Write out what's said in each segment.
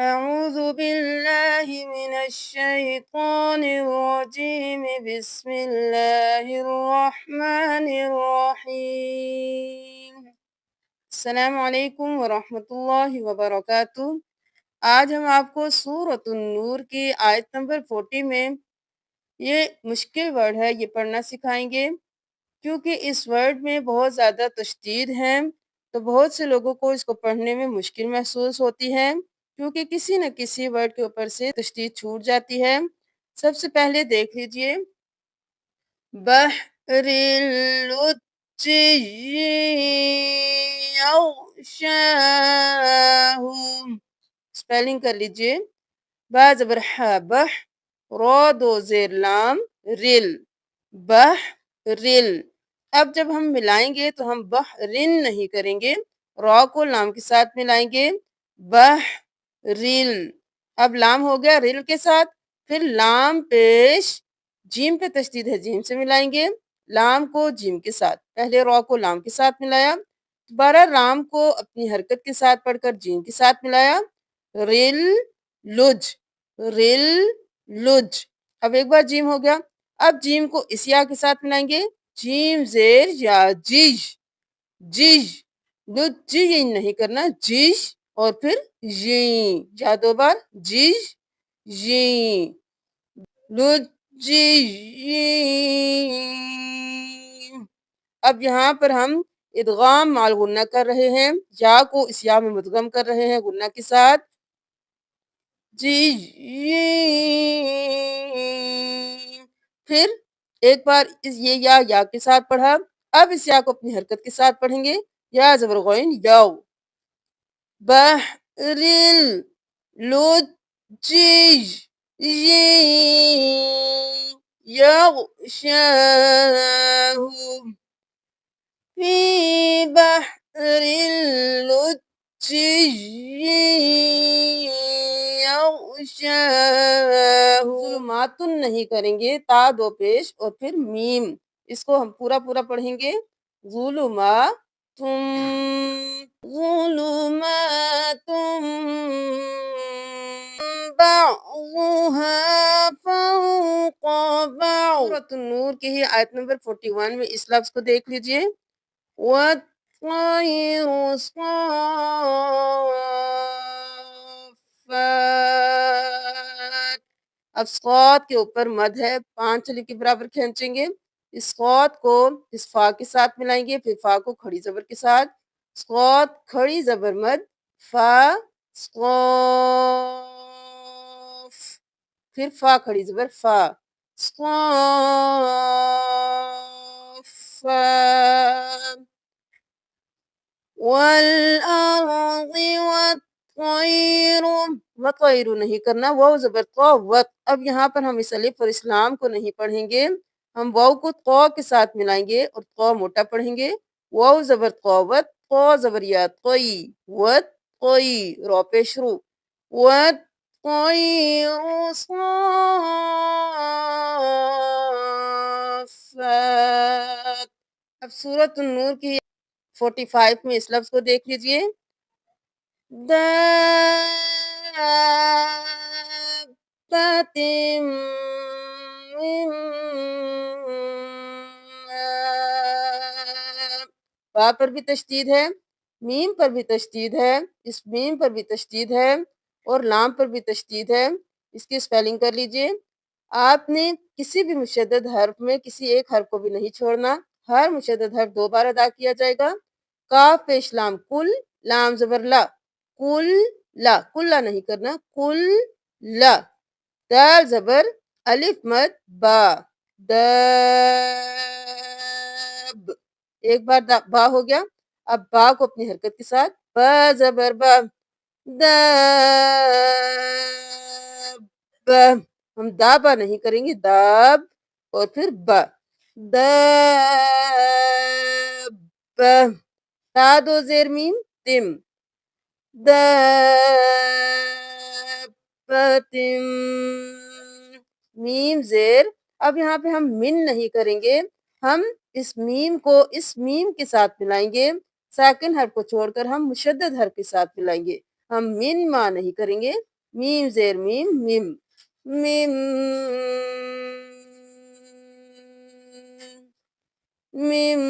أعوذ بالله من الشيطان الرجيم بسم الله الرحمن الرحيم السلام علیکم ورحمۃ اللہ وبرکاتہ۔ آج ہم آپ کو سورۃ النور کی آیت نمبر 40 میں یہ مشکل ورڈ ہے یہ پڑھنا سکھائیں گے، کیونکہ اس ورڈ میں بہت زیادہ تشدید ہے تو بہت سے لوگوں کو اس کو پڑھنے میں مشکل محسوس ہوتی ہے، کیونکہ کسی نہ کسی ورڈ کے اوپر سے تشدید چھوٹ جاتی ہے۔ سب سے پہلے دیکھ لیجئے بحر اللجی یغشاہ، سپیلنگ کر لیجئے، با زبر ح بح، را دو زیر لام رل، بحرل۔ اب جب ہم ملائیں گے تو ہم بحرن نہیں کریں گے، را کو لام کے ساتھ ملائیں گے، بحرل۔ اب لام ہو گیا رل کے ساتھ، پھر لام پیش جیم پہ تشدید ہے، جیم سے ملائیں گے، لام کو جیم کے ساتھ، پہلے را کو لام کے ساتھ ملایا، دوبارہ لام کو اپنی حرکت کے ساتھ پڑھ کر جیم کے ساتھ ملایا، رل لج، رل لج۔ اب ایک بار جیم ہو گیا، اب جیم کو اس یا کے ساتھ ملائیں گے، جیم زیر یا جیج، جیج، لج جی نہیں کرنا، جیج اور پھر جین، یا دو بار جیج جین، لج جین۔ اب یہاں پر ہم ادغام مال غنہ کر رہے ہیں، یا کو اس یا میں مدغم کر رہے ہیں غنہ کے ساتھ، جی پھر ایک بار یہ یا کے ساتھ پڑھا، اب اس یا کو اپنی حرکت کے ساتھ پڑھیں گے، یا زبر غین یاو، بحرل لجیج یغشاہ فی بحر اللجی یغشاہ، ظلمات نہیں کریں گے، تا دو پیش اور پھر میم، اس کو ہم پورا پورا پڑھیں گے، ظلمات ظلمات بعضها فوق بعض۔ سورۃ النور کی ہی آیت نمبر 41 میں اس لفظ کو دیکھ لیجئے، وَالطَّيْرُ صَافَّاتٍ۔ اب صاد کے اوپر مد ہے، 5 الف کے برابر کھینچیں گے، اس صاد کو اس فا کے ساتھ ملائیں گے، پھر فا کو کھڑی زبر کے ساتھ، صاد کھڑی زبر مد، فا صاف، پھر فا کھڑی زبر فا، صافات، والارض والطیر، وطیر نہیں کرنا، واو زبر طا وط۔ اب یہاں پر ہم اس الف اور اس لام کو نہیں پڑھیں گے، ہم واو کو طا کے ساتھ ملائیں گے اور طا موٹا پڑھیں گے، واو زبر طا وط، طا زبر یا طی، وط طی، را پیش رو، والطیر صافات۔ اب سورۃ النور کی 45 میں اس لفظ کو دیکھ لیجئے، دابۃ من ماء، با پر بھی تشدید ہے، میم پر بھی تشدید ہے، اس میم پر بھی تشدید ہے اور لام پر بھی تشدید ہے، اس کی سپیلنگ کر لیجئے۔ آپ نے کسی بھی مشدد حرف میں کسی ایک حرف کو بھی نہیں چھوڑنا، ہر مشدد حرف 2 بار ادا کیا جائے گا، کاف پیش لام کل، لام زبر لا، کل لا، کل لا نہیں کرنا، کل لا، دال زبر الف مد با، داب، ایک بار با ہو گیا، اب با کو اپنی حرکت کے ساتھ، با زبر با، داب، ہم دا با نہیں کریں گے، داب اور پھر با، داب، تا دو زیر میم تم، دابۃ، میم زیر۔ اب یہاں پہ ہم من نہیں کریں گے، ہم اس میم کو اس میم کے ساتھ ملائیں گے، ساکن حرف کو چھوڑ کر ہم مشدد حرف کے ساتھ ملائیں گے، ہم من ما نہیں کریں گے، میم زیر میم مم مم مم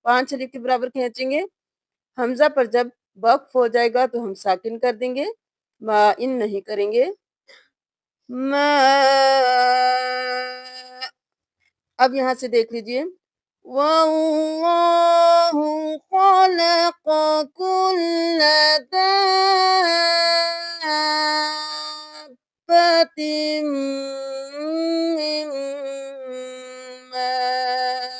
5 الف کے برابر کھینچیں گے. حمزہ پر جب وقف ہو جائے گا تو ہم ساکن کر دیں گے، ان نہیں کریں گے. اب یہاں سے دیکھ لیجئے، وَاللَّهُ خَلَقَ كُلَّ دَابَّةٍ مِّن مَّاءٍ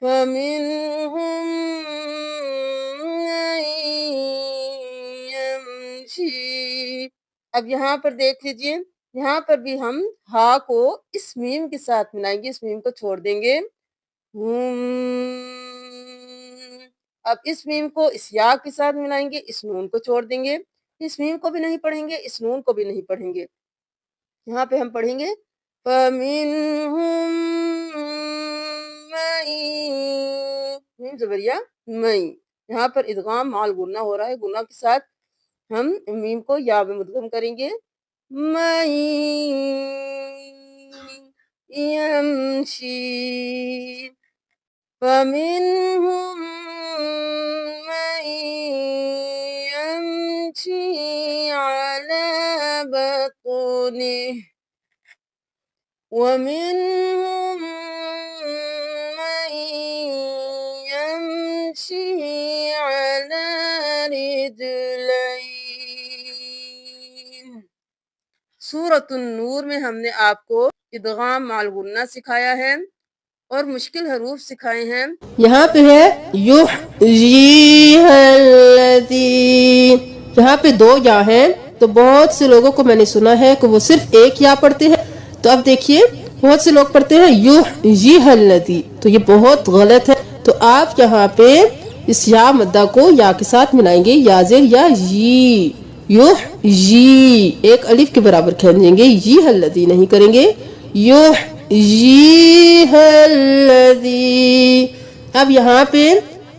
فَمِنْهُم مَّن يَمْشِي. اب یہاں پر دیکھ لیجئے، یہاں پر بھی ہم ہا کو اس میم کے ساتھ ملائیں گے، اس میم کو چھوڑ دیں گے. اب اس میم کو اس یا کے ساتھ ملائیں گے، اس نون کو چھوڑ دیں گے. اس میم کو بھی نہیں پڑھیں گے، اس نون کو بھی نہیں پڑھیں گے. یہاں پہ ہم پڑھیں گے فَمِنْهُم مَّن میم زبریہ مئی. یہاں پر ادغام مال گنہ ہو رہا ہے، گنہ کے ساتھ ہم میم کو یا میں مدغم کریں گے. مَن يَمْشِي فَمِنْهُم مَّن يَمْشِي عَلَى بَطْنِهِ وَمِنْهُم مَّن يَمْشِي عَلَى رِجْلَيْنِ. سورۃ النور میں ہم نے آپ کو ادغام مال غنہ سکھایا ہے اور مشکل حروف سکھائے ہیں. یہاں پہ ہے یحییھا الذی، یہاں پہ 2 یا ہیں. تو بہت سے لوگوں کو میں نے سنا ہے کہ وہ صرف ایک یا پڑھتے ہیں. تو اب دیکھیے بہت سے لوگ پڑھتے ہیں یحییھا الذی، تو یہ بہت غلط ہے. تو آپ یہاں پہ اس یا مدہ کو یا کے ساتھ ملائیں گے، یا زیر یا یی. ایک الف کے برابر کھینچیں گے، یحییھا الذی نہیں کریں گے. یحییھا الذی. اب یہاں پہ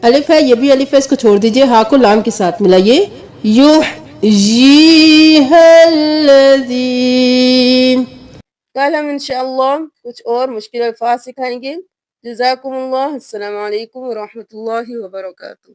الف ہے، یہ بھی الف ہے، اس کو چھوڑ دیجئے، ہا کو لام کے ساتھ ملائیے. یحییھا الذی. کل ہم انشاءاللہ کچھ اور مشکل الفاظ سکھائیں گے. جزاکم اللہ. السلام علیکم ورحمۃ اللہ وبرکاتہ.